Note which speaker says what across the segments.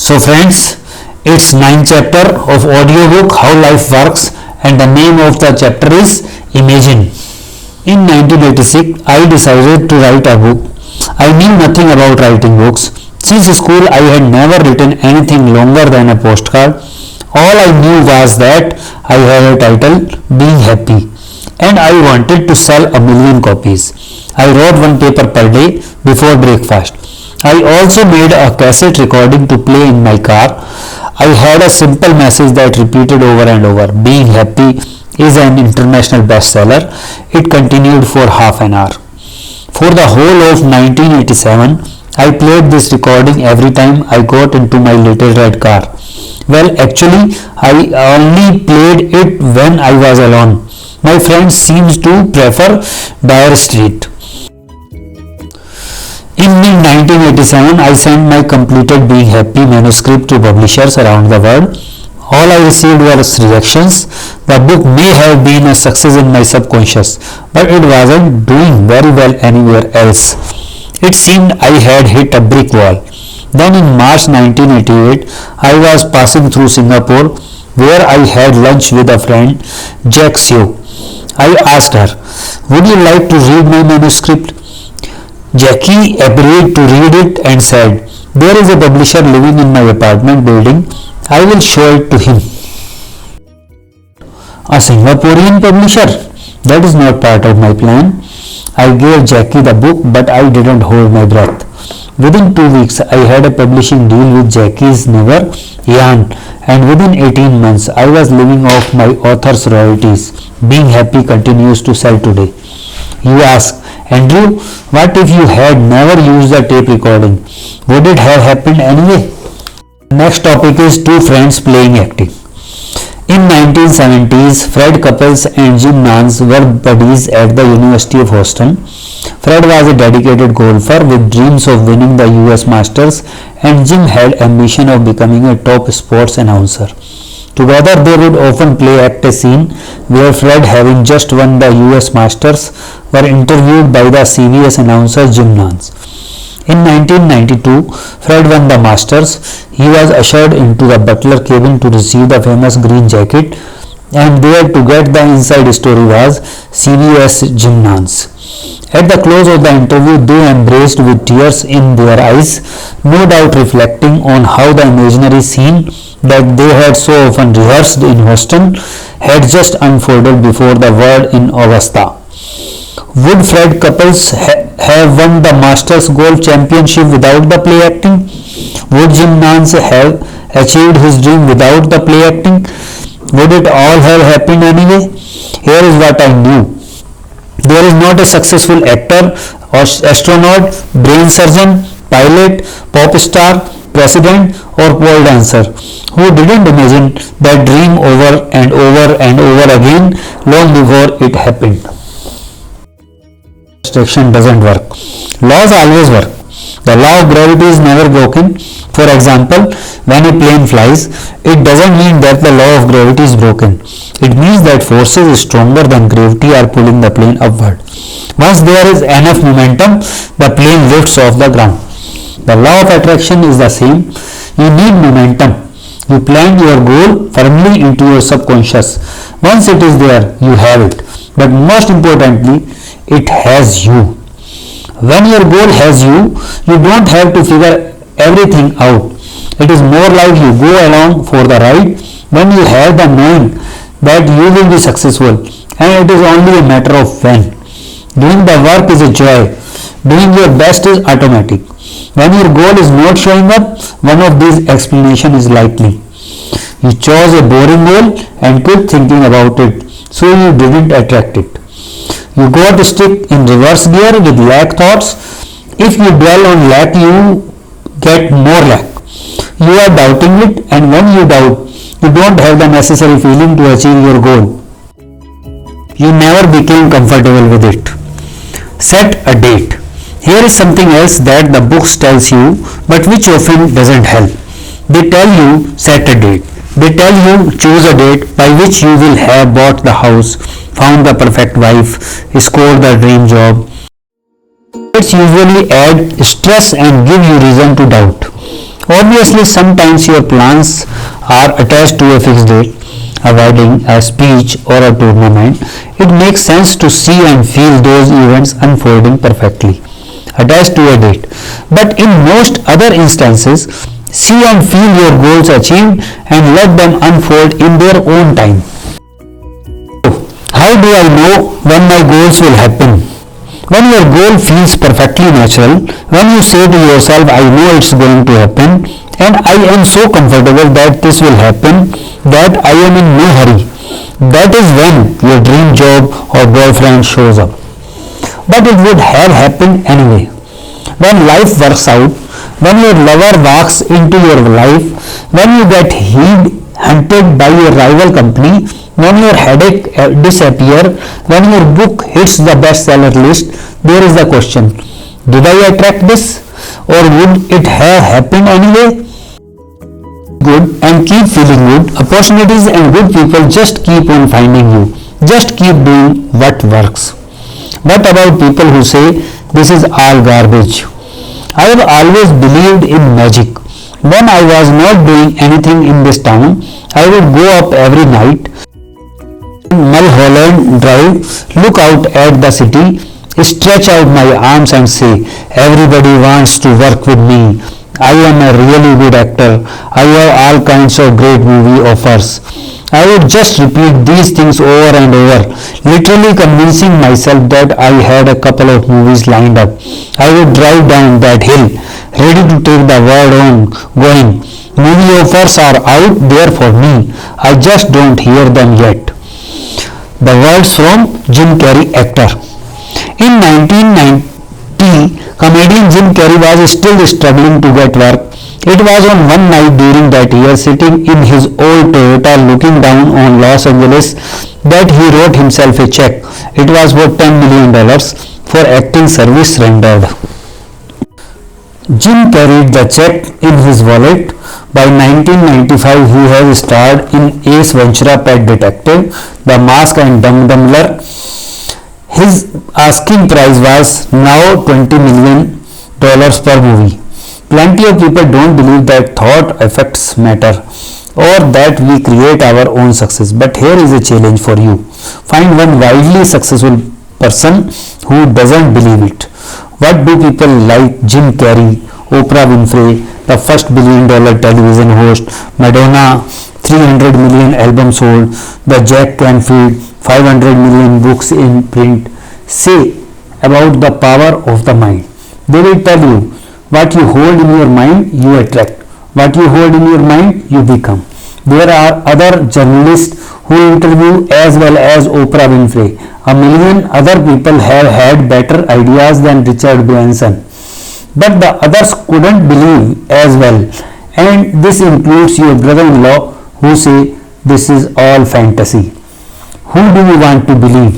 Speaker 1: So friends, it's 9th chapter of audiobook How Life Works, and the name of the chapter is Imagine. In 1986, I decided to write a book. I knew nothing about writing books. Since school, I had never written anything longer than a postcard. All I knew was that I had a title, Being Happy, and I wanted to sell 1,000,000 copies. I wrote one paper per day before breakfast. I also made a cassette recording to play in my car. I had a simple message that repeated over and over. Being happy is an international bestseller. It continued for half an hour. For the whole of 1987, I played this recording every time I got into my little red car. Well, actually, I only played it when I was alone. My friends seemed to prefer Dire Street. In mid-1987, I sent my completed Being Happy manuscript to publishers around the world. All I received were rejections. The book may have been a success in my subconscious, but it wasn't doing very well anywhere else. It seemed I had hit a brick wall. Then in March 1988, I was passing through Singapore, where I had lunch with a friend, Jack Seo. I asked her, "Would you like to read my manuscript?" Jackie agreed to read it and said, "There is a publisher living in my apartment building. I will show it to him." A Singaporean publisher? That is not part of my plan. I gave Jackie the book, but I didn't hold my breath. Within 2 weeks, I had a publishing deal with Jackie's neighbor, Ian, and within 18 months, I was living off my author's royalties. Being Happy continues to sell today. You ask, Andrew, what if you had never used the tape recording? Would it have happened anyway? Next topic is two friends playing acting. In 1970s, Fred Couples and Jim Nantz were buddies at the University of Houston. Fred was a dedicated golfer with dreams of winning the US Masters, and Jim had ambition of becoming a top sports announcer. Together they would often play act a scene where Fred, having just won the US Masters, were interviewed by the CBS announcer Jim Nantz. In 1992, Fred won the Masters. He was ushered into the butler cabin to receive the famous green jacket, and there to get the inside story was CBS Jim Nantz. At the close of the interview, they embraced with tears in their eyes, no doubt reflecting on how the imaginary scene that they had so often rehearsed in Houston had just unfolded before the world in Augusta. Would Fred Couples have won the Masters Golf Championship without the play acting? Would Jim Nantz have achieved his dream without the play acting? Would it all have happened anyway? Here is what I knew. There is not a successful actor or astronaut, brain surgeon, pilot, pop star, president or pole dancer who didn't imagine that dream over and over and over again long before it happened. Restriction doesn't work. Laws always work. The law of gravity is never broken. For example, when a plane flies, it doesn't mean that the law of gravity is broken. It means that forces stronger than gravity are pulling the plane upward. Once there is enough momentum, the plane lifts off the ground. The law of attraction is the same. You need momentum. You plant your goal firmly into your subconscious. Once it is there, you have it. But most importantly, it has you. When your goal has you, you don't have to figure everything out. It is more like you go along for the ride when you have the knowing that you will be successful, and it is only a matter of when. Doing the work is a joy. Doing your best is automatic. When your goal is not showing up, one of these explanations is likely. You chose a boring goal and quit thinking about it, so you didn't attract it. You got stuck in reverse gear with lack thoughts. If you dwell on lack, you get more lack. You are doubting it, and when you doubt, you don't have the necessary feeling to achieve your goal. You never became comfortable with it. Set a date. Here is something else that the book tells you, but which often doesn't help. They tell you set a date. They tell you choose a date by which you will have bought the house, found the perfect wife, scored the dream job. Dates usually add stress and give you reason to doubt. Obviously Obviously, sometimes your plans are attached to a fixed date, a wedding, a speech, or a tournament. It makes sense to see and feel those events unfolding perfectly, attached to a date. But in most other instances, see and feel your goals achieved and let them unfold in their own time. How do I know when my goals will happen? When your goal feels perfectly natural, when you say to yourself, I know it's going to happen, and I am so comfortable that this will happen, that I am in no hurry. That is when your dream job or boyfriend shows up. But it would have happened anyway. When life works out, when your lover walks into your life, when you get hunted by your rival company, when your headache disappears, when your book hits the bestseller list, there is the question, did I attract this, or would it have happened anyway? Good and keep feeling good. Opportunities and good people just keep on finding you. Just keep doing what works. What about people who say this is all garbage? I have always believed in magic. When I was not doing anything in this town, I would go up every night, Mulholland Drive, look out at the city, stretch out my arms and say, everybody wants to work with me. I am a really good actor. I have all kinds of great movie offers. I would just repeat these things over and over, literally convincing myself that I had a couple of movies lined up. I would drive down that hill, ready to take the world on going. Movie offers are out there for me. I just don't hear them yet. The words from Jim Carey, actor. In 1990, comedian Jim Carey was still struggling to get work. It was on one night during that year, sitting in his old Toyota looking down on Los Angeles, that he wrote himself a check. It was for $10 million for acting service rendered. Jim carried the check in his wallet. By 1995, he has starred in Ace Ventura, Pet Detective, The Mask and Dumb Dumbler. His asking price was now $20 million per movie. Plenty of people don't believe that thought effects matter or that we create our own success. But here is a challenge for you. Find one wildly successful person who doesn't believe it. What do people like Jim Carey, Oprah Winfrey, the first $1 billion television host, Madonna, 300 million albums sold, the Jack Canfield, 500 million books in print, say about the power of the mind? They will tell you, what you hold in your mind, you attract. What you hold in your mind, you become. There are other journalists who interview as well as Oprah Winfrey. A million other people have had better ideas than Richard Branson. But the others couldn't believe as well. And this includes your brother-in-law who say this is all fantasy. Who do you want to believe?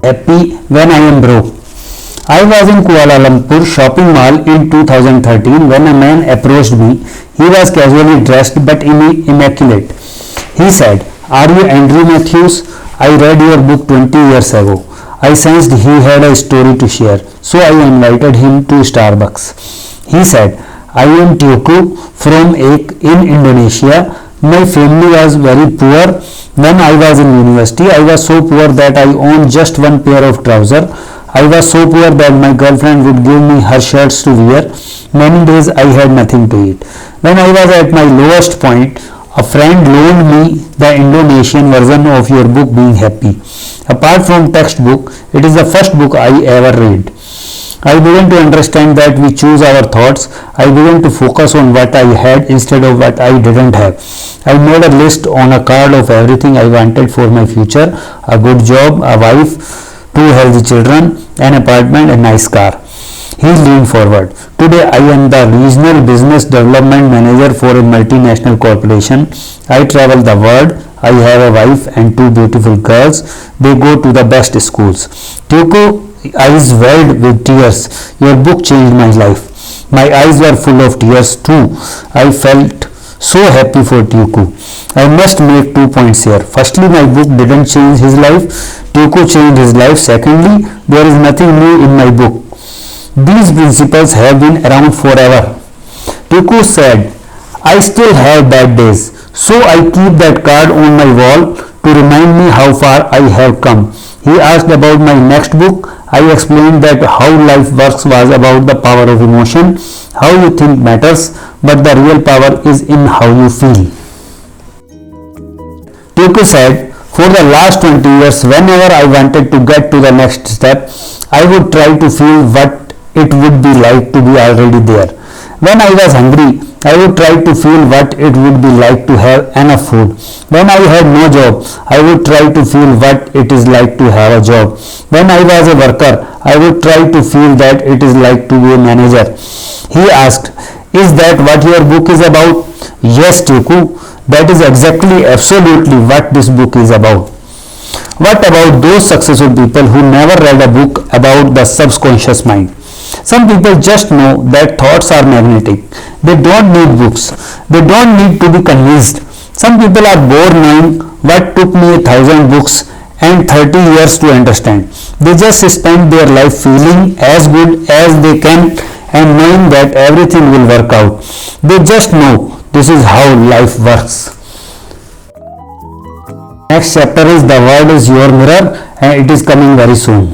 Speaker 1: Happy when I am broke. I was in Kuala Lumpur shopping mall in 2013 when a man approached me. He was casually dressed but immaculate. He said, "Are you Andrew Matthews? I read your book 20 years ago." I sensed he had a story to share, so I invited him to Starbucks. He said, "I am Teuku from in Indonesia. My family was very poor. When I was in university, I was so poor that I owned just one pair of trousers. I was so poor that my girlfriend would give me her shirts to wear. Many days I had nothing to eat. When I was at my lowest point, a friend loaned me the Indonesian version of your book, Being Happy. Apart from textbook, it is the first book I ever read. I began to understand that we choose our thoughts. I began to focus on what I had instead of what I didn't have. I made a list on a card of everything I wanted for my future: a good job, a wife, 2 healthy children, an apartment, a nice car." He leaned forward. "Today I am the regional business development manager for a multinational corporation. I travel the world. I have a wife and 2 beautiful girls. They go to the best schools." Teuku eyes welled with tears. "Your book changed my life." My eyes were full of tears too. I felt so happy for Teuku. I must make 2 points here. Firstly, my book didn't change his life. Teuku changed his life. Secondly, there is nothing new in my book. These principles have been around forever. Tiku said, I still have bad days, so I keep that card on my wall to remind me how far I have come. He asked about my next book. I explained that How Life Works was about the power of emotion. How you think matters, but the real power is in how you feel. Tiku said, for the last 20 years, whenever I wanted to get to the next step, I would try to feel what it would be like to be already there. When I was hungry, I would try to feel what it would be like to have enough food. When I had no job, I would try to feel what it is like to have a job. When I was a worker, I would try to feel that it is like to be a manager. He asked, is that what your book is about? Yes, Tiku, that is exactly, absolutely what this book is about. What about those successful people who never read a book about the subconscious mind? Some people just know that thoughts are magnetic. They don't need books. They don't need to be convinced. Some people are born knowing what took me 1,000 books and 30 years to understand. They just spend their life feeling as good as they can and knowing that everything will work out. They just know this is how life works. Next chapter is The World is Your Mirror, and it is coming very soon.